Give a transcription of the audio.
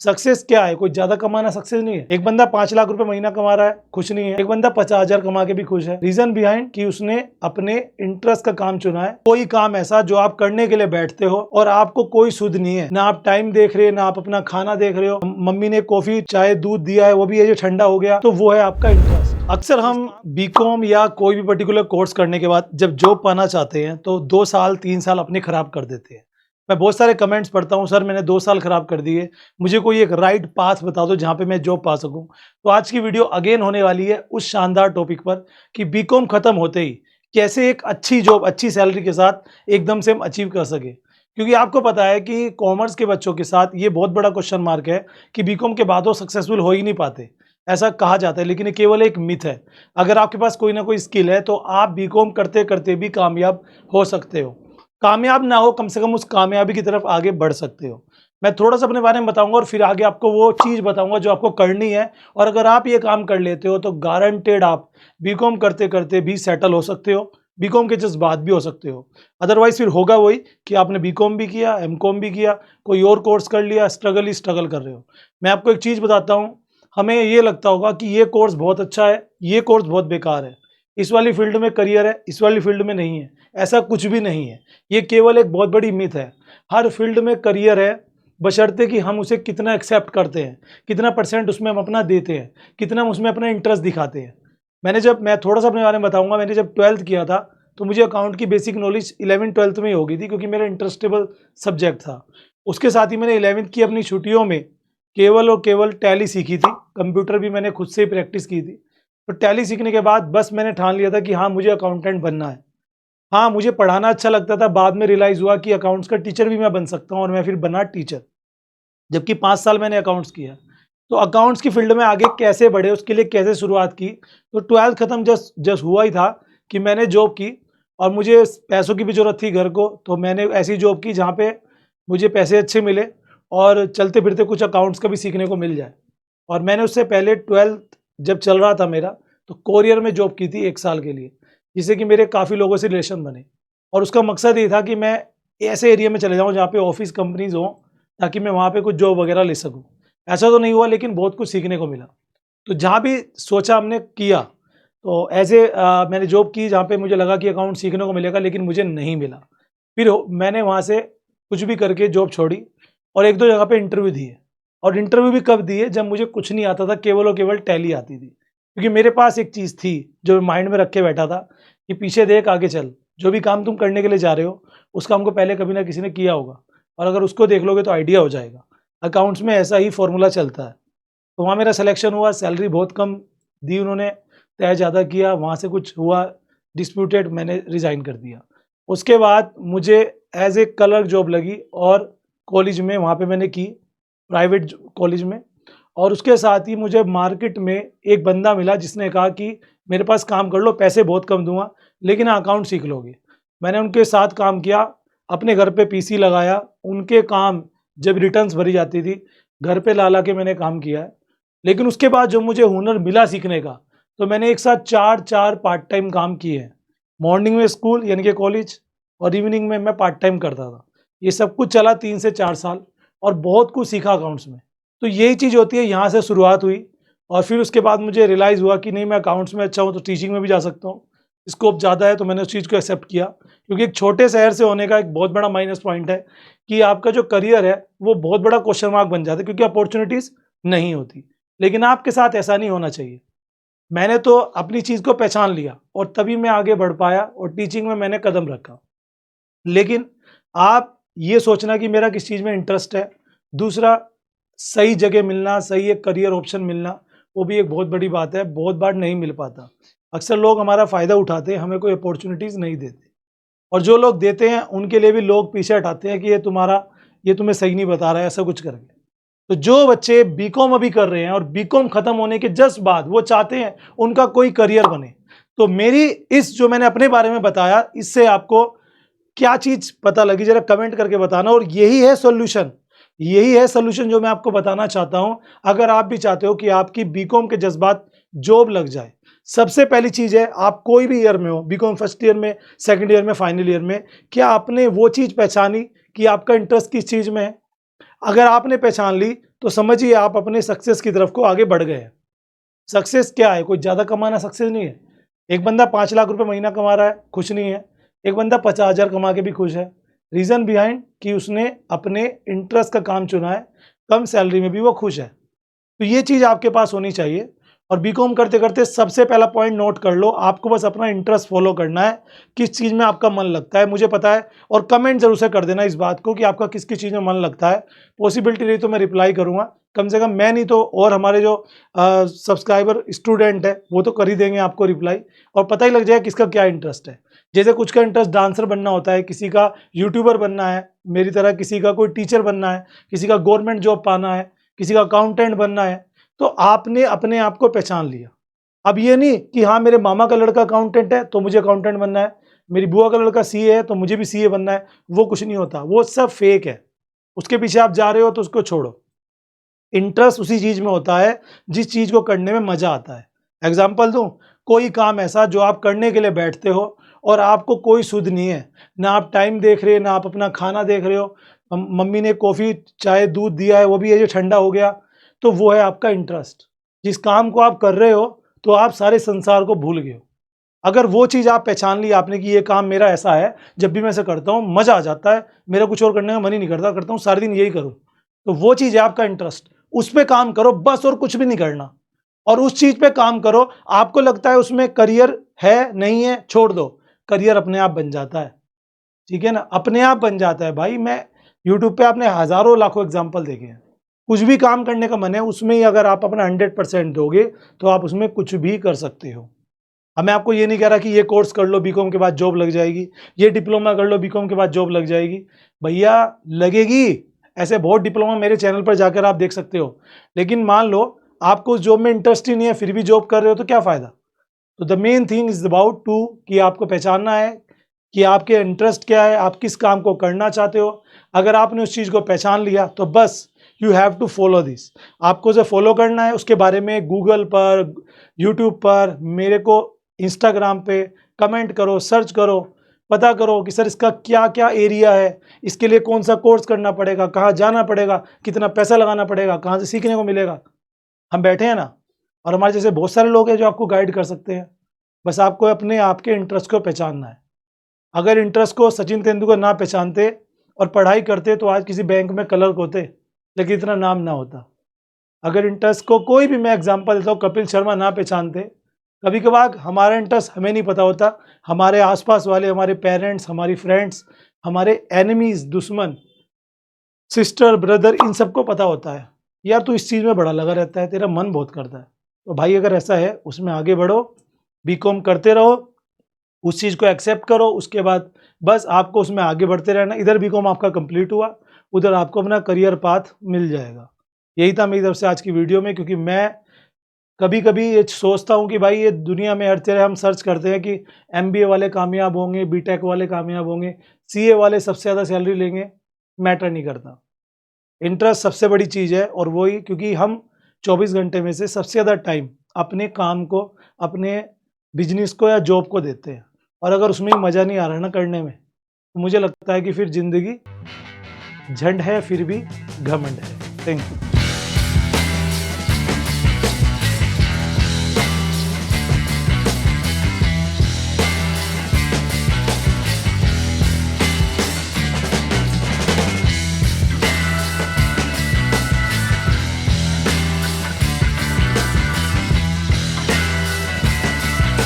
Success क्या है? कोई ज्यादा कमाना सक्सेस नहीं है। एक बंदा 5 लाख रुपए महीना कमा रहा है, खुश नहीं है। एक बंदा 50,000 कमा के भी खुश है। रीजन बिहाइंड कि उसने अपने इंटरेस्ट का काम चुना है। कोई काम ऐसा जो आप करने के लिए बैठते हो और आपको कोई सुध नहीं है, ना आप टाइम देख रहे हो, ना आप अपना खाना देख रहे हो। मम्मी ने कॉफी चाय दूध दिया है, वो भी ये ठंडा हो गया, तो वो है आपका इंटरेस्ट। अक्सर हम बीकॉम या कोई भी पर्टिकुलर कोर्स करने के बाद जब जॉब पाना चाहते हैं तो 2 साल 3 साल अपने खराब कर देते हैं। मैं बहुत सारे कमेंट्स पढ़ता हूँ, सर मैंने 2 साल खराब कर दिए, मुझे कोई एक राइट पाथ बता दो जहाँ पे मैं जॉब पा सकूँ। तो आज की वीडियो अगेन होने वाली है उस शानदार टॉपिक पर कि बीकॉम खत्म होते ही कैसे एक अच्छी जॉब अच्छी सैलरी के साथ एकदम से हम अचीव कर सके। क्योंकि आपको पता है कि कॉमर्स के बच्चों के साथ ये बहुत बड़ा क्वेश्चन मार्क है कि बीकॉम के बाद वो सक्सेसफुल हो ही नहीं पाते। ऐसा कहा जाता है, लेकिन ये केवल एक मिथ है। अगर आपके पास कोई ना कोई स्किल है तो आप बीकॉम करते करते भी कामयाब हो सकते हो। कामयाब ना हो, कम से कम उस कामयाबी की तरफ आगे बढ़ सकते हो। मैं थोड़ा सा अपने बारे में बताऊंगा और फिर आगे आपको वो चीज़ बताऊंगा जो आपको करनी है। और अगर आप ये काम कर लेते हो तो गारंटेड आप बीकॉम करते करते भी सेटल हो सकते हो, बीकॉम के जस्ट बाद भी हो सकते हो। अदरवाइज फिर होगा वही कि आपने बीकॉम भी किया, एमकॉम भी किया, कोई और कोर्स कर लिया, स्ट्रगल ही स्ट्रगल कर रहे हो। मैं आपको एक चीज़ बताता हूँ, हमें ये लगता होगा कि ये कोर्स बहुत अच्छा है, ये कोर्स बहुत बेकार है, इस वाली फील्ड में करियर है, इस वाली फील्ड में नहीं है। ऐसा कुछ भी नहीं है, ये केवल एक बहुत बड़ी मिथ है। हर फील्ड में करियर है, बशर्ते कि हम उसे कितना एक्सेप्ट करते हैं, कितना परसेंट उसमें हम अपना देते हैं, कितना हम उसमें अपना इंटरेस्ट दिखाते हैं। मैं थोड़ा सा अपने बारे में बताऊंगा। मैंने जब 12th किया था तो मुझे अकाउंट की बेसिक नॉलेज 11th-12th में ही हो गई थी, क्योंकि मेरा इंटरेस्टेबल सब्जेक्ट था। उसके साथ ही मैंने 11th की अपनी छुट्टियों में केवल और केवल टैली सीखी थी। कंप्यूटर भी मैंने खुद से ही प्रैक्टिस की थी। तो टैली सीखने के बाद बस मैंने ठान लिया था कि हाँ, मुझे अकाउंटेंट बनना है। हाँ, मुझे पढ़ाना अच्छा लगता था। बाद में रियलाइज़ हुआ कि अकाउंट्स का टीचर भी मैं बन सकता हूँ, और मैं फिर बना टीचर। जबकि 5 साल मैंने अकाउंट्स किया। तो अकाउंट्स की फील्ड में आगे कैसे बढ़े, उसके लिए कैसे शुरुआत की। तो 12th खत्म जस्ट जस्ट हुआ ही था कि मैंने जॉब की, और मुझे पैसों की भी ज़रूरत थी घर को। तो मैंने ऐसी जॉब की जहाँ पे मुझे पैसे अच्छे मिले और चलते फिरते कुछ अकाउंट्स का भी सीखने को मिल जाए। और मैंने उससे पहले 12th जब चल रहा था मेरा, तो कोरियर में जॉब की थी 1 साल के लिए, जिससे कि मेरे काफ़ी लोगों से रिलेशन बने। और उसका मकसद ये था कि मैं ऐसे एरिया में चले जाऊँ जहाँ पे ऑफिस कंपनीज़ हों, ताकि मैं वहाँ पे कुछ जॉब वगैरह ले सकूँ। ऐसा तो नहीं हुआ, लेकिन बहुत कुछ सीखने को मिला। तो जहाँ भी सोचा हमने किया, तो मैंने जॉब की जहाँ पे मुझे लगा कि अकाउंट सीखने को मिलेगा, लेकिन मुझे नहीं मिला। मैंने वहाँ से कुछ भी करके जॉब छोड़ी और 1-2 जगह पे इंटरव्यू दिए। और इंटरव्यू भी कब दिए, जब मुझे कुछ नहीं आता था, केवल और केवल टैली आती थी। क्योंकि मेरे पास एक चीज़ थी जो माइंड में रख के बैठा था कि पीछे देख आगे चल। जो भी काम तुम करने के लिए जा रहे हो, उस काम को पहले कभी ना किसी ने किया होगा, और अगर उसको देख लोगे तो आइडिया हो जाएगा। अकाउंट्स में ऐसा ही फॉर्मूला चलता है। तो वहाँ मेरा सिलेक्शन हुआ, सैलरी बहुत कम दी उन्होंने, तय ज़्यादा किया, वहाँ से कुछ हुआ डिस्प्यूटेड, मैंने रिज़ाइन कर दिया। उसके बाद मुझे एज़ ए क्लर्क जॉब लगी, और कॉलेज में वहाँ पे मैंने की, प्राइवेट कॉलेज में। और उसके साथ ही मुझे मार्केट में एक बंदा मिला जिसने कहा कि मेरे पास काम कर लो, पैसे बहुत कम दूंगा, लेकिन अकाउंट सीख लोगे। मैंने उनके साथ काम किया, अपने घर पे पीसी लगाया, उनके काम जब रिटर्न्स भरी जाती थी घर पे ला ला के मैंने काम किया है। लेकिन उसके बाद जो मुझे हुनर मिला सीखने का, तो मैंने एक साथ 4 पार्ट टाइम काम किए हैं। मॉर्निंग में स्कूल यानी कि कॉलेज, और इवनिंग में मैं पार्ट टाइम करता था। ये सब कुछ चला 3 से 4 साल, और बहुत कुछ सीखा अकाउंट्स में। तो यही चीज़ होती है, यहाँ से शुरुआत हुई। और फिर उसके बाद मुझे रियलाइज़ हुआ कि नहीं, मैं अकाउंट्स में अच्छा हूँ तो टीचिंग में भी जा सकता हूँ, स्कोप ज़्यादा है। तो मैंने उस चीज़ को एक्सेप्ट किया, क्योंकि एक छोटे शहर से होने का एक बहुत बड़ा माइनस पॉइंट है कि आपका जो करियर है वो बहुत बड़ा क्वेश्चन मार्क बन जाता है, क्योंकि अपॉर्चुनिटीज़ नहीं होती। लेकिन आपके साथ ऐसा नहीं होना चाहिए। मैंने तो अपनी चीज़ को पहचान लिया, और तभी मैं आगे बढ़ पाया, और टीचिंग में मैंने कदम रखा। लेकिन आप ये सोचना कि मेरा किस चीज़ में इंटरेस्ट है, दूसरा सही जगह मिलना, सही एक करियर ऑप्शन मिलना, वो भी एक बहुत बड़ी बात है, बहुत बार नहीं मिल पाता। अक्सर लोग हमारा फ़ायदा उठाते हैं, हमें कोई अपॉर्चुनिटीज़ नहीं देते, और जो लोग देते हैं उनके लिए भी लोग पीछे हटाते हैं कि ये तुम्हें सही नहीं बता रहा है, ऐसा कुछ करके। तो जो बच्चे बीकॉम अभी कर रहे हैं और बीकॉम खत्म होने के जस्ट बाद वो चाहते हैं उनका कोई करियर बने, तो मेरी इस जो मैंने अपने बारे में बताया, इससे आपको क्या चीज पता लगी जरा कमेंट करके बताना। और यही है सोल्यूशन जो मैं आपको बताना चाहता हूं। अगर आप भी चाहते हो कि आपकी बीकॉम के जज्बात जॉब लग जाए, सबसे पहली चीज है, आप कोई भी ईयर में हो, बीकॉम फर्स्ट ईयर में, सेकंड ईयर में, फाइनल ईयर में, क्या आपने वो चीज पहचानी कि आपका इंटरेस्ट किस चीज में है? अगर आपने पहचान ली तो समझिए आप अपने सक्सेस की तरफ को आगे बढ़ गए हैं। सक्सेस क्या है? कोई ज़्यादा कमाना सक्सेस नहीं है। एक बंदा 5 लाख रुपए महीना कमा रहा है, खुश नहीं है। एक बंदा 50,000 कमा के भी खुश है। रीज़न बिहाइंड कि उसने अपने इंटरेस्ट का काम चुना है, कम सैलरी में भी वो खुश है। तो ये चीज़ आपके पास होनी चाहिए। और बीकॉम करते-करते सबसे पहला पॉइंट नोट कर लो, आपको बस अपना इंटरेस्ट फॉलो करना है, किस चीज़ में आपका मन लगता है, मुझे पता है। और कमेंट ज़रूर से कर देना इस बात को कि आपका किस-किस चीज़ में मन लगता है। पॉसिबिलिटी रही तो मैं रिप्लाई करूँगा, कम से कम मैं नहीं तो और हमारे जो सब्सक्राइबर स्टूडेंट है वो तो कर ही देंगे आपको रिप्लाई, और पता ही लग जाएगा किसका क्या इंटरेस्ट है। जैसे कुछ का इंटरेस्ट डांसर बनना होता है, किसी का यूट्यूबर बनना है मेरी तरह, किसी का कोई टीचर बनना है, किसी का गवर्नमेंट जॉब पाना है, किसी का अकाउंटेंट बनना है। तो आपने अपने आप को पहचान लिया। अब ये नहीं कि हाँ मेरे मामा का लड़का अकाउंटेंट है तो मुझे अकाउंटेंट बनना है, मेरी बुआ का लड़का सीए है तो मुझे भी सीए बनना है। वो कुछ नहीं होता, वो सब फेक है। उसके पीछे आप जा रहे हो तो उसको छोड़ो। इंटरेस्ट उसी चीज में होता है जिस चीज को करने में मजा आता है। एग्जाम्पल दूं, कोई काम ऐसा जो आप करने के लिए बैठते हो और आपको कोई सुध नहीं है, ना आप टाइम देख रहे, ना आप अपना खाना देख रहे हो, मम्मी ने कॉफी चाय दूध दिया है वो भी ये जो ठंडा हो गया, तो वो है आपका इंटरेस्ट। जिस काम को आप कर रहे हो तो आप सारे संसार को भूल गए हो। अगर वो चीज आप पहचान ली आपने कि ये काम मेरा ऐसा है, जब भी मैं इसे करता हूँ मजा आ जाता है, मेरा कुछ और करने का मन ही नहीं करता, करता हूँ सारे दिन यही करूँ, तो वो चीज है आपका इंटरेस्ट। उस पे काम करो बस, और कुछ भी नहीं करना। और उस चीज पे काम करो, आपको लगता है उसमें करियर है नहीं है, छोड़ दो, करियर अपने आप बन जाता है। ठीक है ना, अपने आप बन जाता है भाई। मैं यूट्यूब पे आपने हजारों लाखों एग्जाम्पल देखे हैं। कुछ भी काम करने का मन है, उसमें ही अगर आप अपना 100% दोगे तो आप उसमें कुछ भी कर सकते हो। अब मैं आपको ये नहीं कह रहा कि ये कोर्स कर लो बीकॉम के बाद जॉब लग जाएगी, ये डिप्लोमा कर लो बीकॉम के बाद जॉब लग जाएगी। भैया लगेगी, ऐसे बहुत डिप्लोमा मेरे चैनल पर जाकर आप देख सकते हो। लेकिन मान लो आपको उस जॉब में इंटरेस्ट ही नहीं है फिर भी जॉब कर रहे हो तो क्या फायदा। तो the main thing is about to कि आपको पहचानना है कि आपके इंटरेस्ट क्या है, आप किस काम को करना चाहते हो। अगर आपने उस चीज़ को पहचान लिया तो बस you have to follow this. आपको जो फॉलो करना है उसके बारे में गूगल पर, यूट्यूब पर, मेरे को इंस्टाग्राम पे कमेंट करो, सर्च करो, पता करो कि सर इसका क्या क्या एरिया है, इसके लिए कौन सा कोर्स करना पड़ेगा, कहाँ जाना पड़ेगा, कितना पैसा लगाना पड़ेगा, कहाँ से सीखने को मिलेगा। हम बैठे हैं ना, और हमारे जैसे बहुत सारे लोग हैं जो आपको गाइड कर सकते हैं। बस आपको अपने आपके इंटरेस्ट को पहचानना है। अगर इंटरेस्ट को सचिन तेंदुलकर ना पहचानते और पढ़ाई करते तो आज किसी बैंक में क्लर्क होते, लेकिन इतना नाम ना होता। अगर इंटरेस्ट को, कोई भी मैं एग्जांपल देता हूँ, कपिल शर्मा ना पहचानते, कभी कभार हमारा इंटरेस्ट हमें नहीं पता होता, हमारे आसपास वाले, हमारे पेरेंट्स, हमारी फ्रेंड्स, हमारे एनिमीज, दुश्मन, सिस्टर, ब्रदर, इन सबको पता होता है यार तू इस चीज़ में बड़ा लगा रहता है, तेरा मन बहुत करता है। तो भाई अगर ऐसा है उसमें आगे बढ़ो, बीकॉम करते रहो, उस चीज़ को एक्सेप्ट करो, उसके बाद बस आपको उसमें आगे बढ़ते रहना। इधर बीकॉम आपका कंप्लीट हुआ, उधर आपको अपना करियर पाथ मिल जाएगा। यही था मेरी तरफ से आज की वीडियो में, क्योंकि मैं कभी कभी ये सोचता हूँ कि भाई ये दुनिया में हर तरह हम सर्च करते हैं कि एमबीए वाले कामयाब होंगे, बीटेक वाले कामयाब होंगे, सीए वाले सबसे ज़्यादा सैलरी लेंगे। मैटर नहीं करता, इंटरेस्ट सबसे बड़ी चीज़ है। और वही, क्योंकि हम 24 घंटे में से सबसे ज़्यादा टाइम अपने काम को, अपने बिजनेस को या जॉब को देते हैं, और अगर उसमें मज़ा नहीं आ रहा ना करने में, तो मुझे लगता है कि फिर ज़िंदगी झंड है फिर भी घमंड है। Thank you.